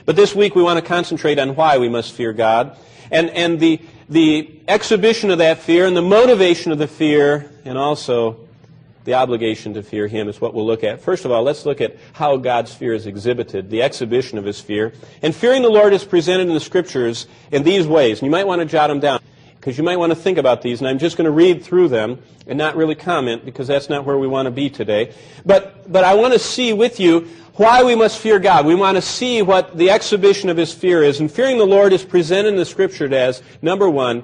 But this week we want to concentrate on why we must fear God, and the exhibition of that fear and the motivation of the fear, and also the obligation to fear Him is what we'll look at. First of all, let's look at how God's fear is exhibited, the exhibition of His fear. And fearing the Lord is presented in the Scriptures in these ways. And you might want to jot them down, because you might want to think about these. And I'm just going to read through them and not really comment, because that's not where we want to be today. But I want to see with you why we must fear God. We want to see what the exhibition of His fear is. And fearing the Lord is presented in the Scripture as, number one,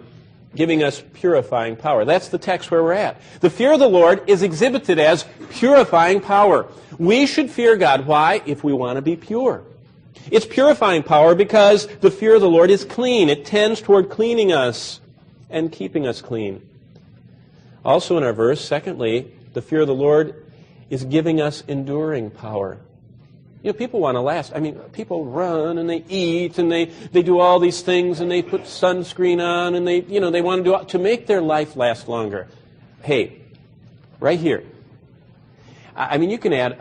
giving us purifying power. That's the text where we're at. The fear of the Lord is exhibited as purifying power. We should fear God. Why? If we want to be pure. It's purifying power because the fear of the Lord is clean. It tends toward cleaning us and keeping us clean. Also in our verse, secondly, the fear of the Lord is giving us enduring power. You know, people want to last. I mean, people run and they eat and they do all these things and they put sunscreen on and they want to do to make their life last longer. Hey, right here. I mean, you can add,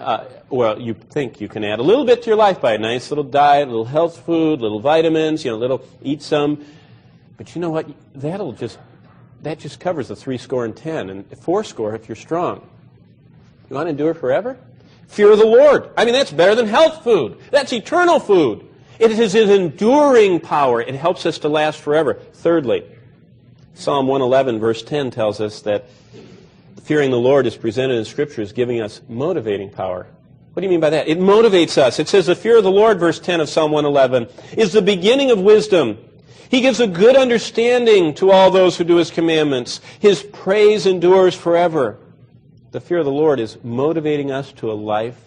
you think you can add a little bit to your life by a nice little diet, a little health food, little vitamins, eat some. But you know what? That just covers the 70 and 80 if you're strong. You want to endure forever? Fear of the Lord. I mean, that's better than health food. That's eternal food. It is His enduring power. It helps us to last forever. Thirdly, Psalm 111, verse 10 tells us that fearing the Lord is presented in Scripture as giving us motivating power. What do you mean by that? It motivates us. It says the fear of the Lord, verse 10 of Psalm 111, is the beginning of wisdom. He gives a good understanding to all those who do His commandments. His praise endures forever. The fear of the Lord is motivating us to a life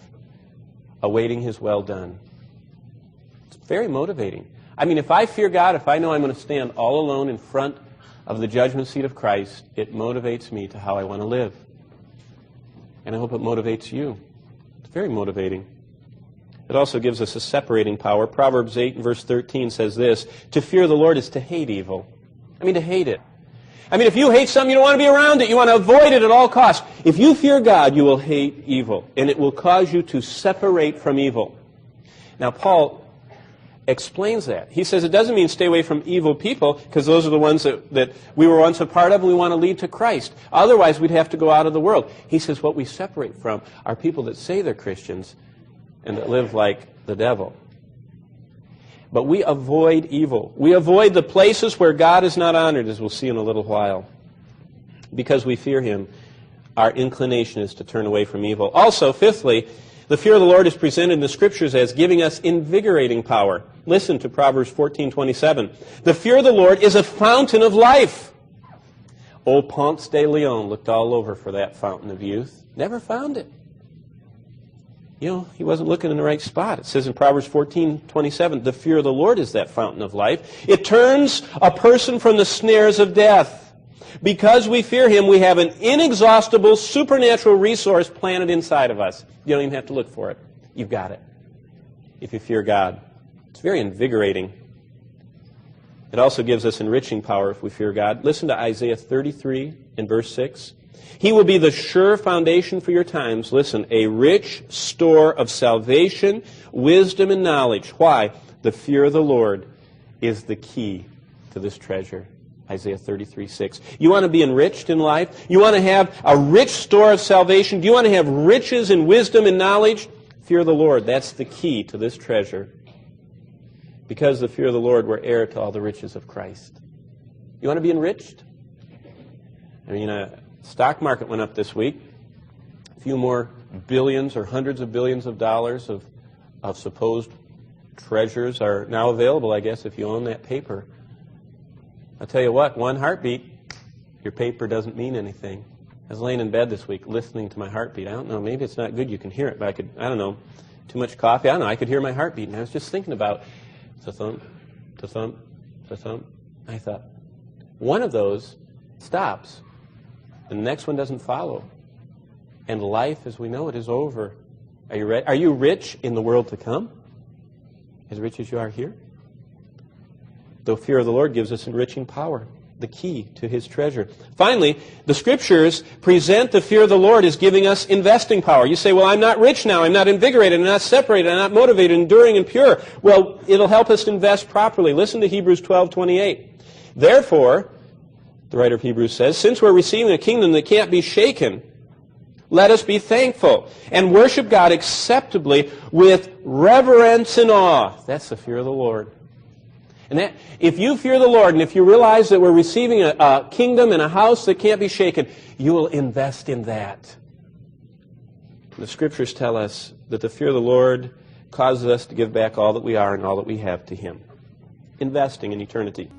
awaiting His well done. It's very motivating. I mean, if I fear God, if I know I'm going to stand all alone in front of the judgment seat of Christ, it motivates me to how I want to live. And I hope it motivates you. It's very motivating. It also gives us a separating power. Proverbs 8 and verse 13 says this, to fear the Lord is to hate evil. I mean, to hate it. I mean, if you hate something, you don't want to be around it. You want to avoid it at all costs. If you fear God, you will hate evil, and it will cause you to separate from evil. Now, Paul explains that. He says it doesn't mean stay away from evil people, because those are the ones that we were once a part of and we want to lead to Christ. Otherwise, we'd have to go out of the world. He says what we separate from are people that say they're Christians and that live like the devil. But we avoid evil. We avoid the places where God is not honored, as we'll see in a little while. Because we fear Him, our inclination is to turn away from evil. Also, fifthly, the fear of the Lord is presented in the Scriptures as giving us invigorating power. Listen to Proverbs 14:27. The fear of the Lord is a fountain of life. Old Ponce de Leon looked all over for that fountain of youth. Never found it. He wasn't looking in the right spot. It says in Proverbs 14:27, the fear of the Lord is that fountain of life. It turns a person from the snares of death. Because we fear Him, we have an inexhaustible supernatural resource planted inside of us. You don't even have to look for it. You've got it. If you fear God. It's very invigorating. It also gives us enriching power if we fear God. Listen to Isaiah 33 in verse 6. He will be the sure foundation for your times. Listen, a rich store of salvation, wisdom, and knowledge. Why? The fear of the Lord is the key to this treasure. Isaiah 33:6. You want to be enriched in life? You want to have a rich store of salvation? Do you want to have riches in wisdom and knowledge? Fear the Lord. That's the key to this treasure. Because the fear of the Lord, we're heir to all the riches of Christ. You want to be enriched? I mean, stock market went up this week. A few more billions or hundreds of billions of dollars of supposed treasures are now available, I guess, if you own that paper. I'll tell you what, one heartbeat, your paper doesn't mean anything. I was laying in bed this week listening to my heartbeat. I don't know, maybe it's not good you can hear it, but I don't know, too much coffee, I don't know, I could hear my heartbeat. And I was just thinking about ta-thump, ta-thump, ta-thump. I thought, one of those stops. The next one doesn't follow. And life as we know it is over. Are you ready? Are you rich in the world to come? As rich as you are here? The fear of the Lord gives us enriching power. the key to his treasure. Finally, the Scriptures present the fear of the Lord as giving us investing power. You say, well, I'm not rich now, I'm not invigorated, I'm not separated, I'm not motivated, enduring, and pure. Well, it'll help us invest properly. Listen to Hebrews 12:28. Therefore, the writer of Hebrews says, since we're receiving a kingdom that can't be shaken, let us be thankful and worship God acceptably with reverence and awe. That's the fear of the Lord. And that, if you fear the Lord, and if you realize that we're receiving a kingdom and a house that can't be shaken, you will invest in that. The Scriptures tell us that the fear of the Lord causes us to give back all that we are and all that we have to Him. Investing in eternity.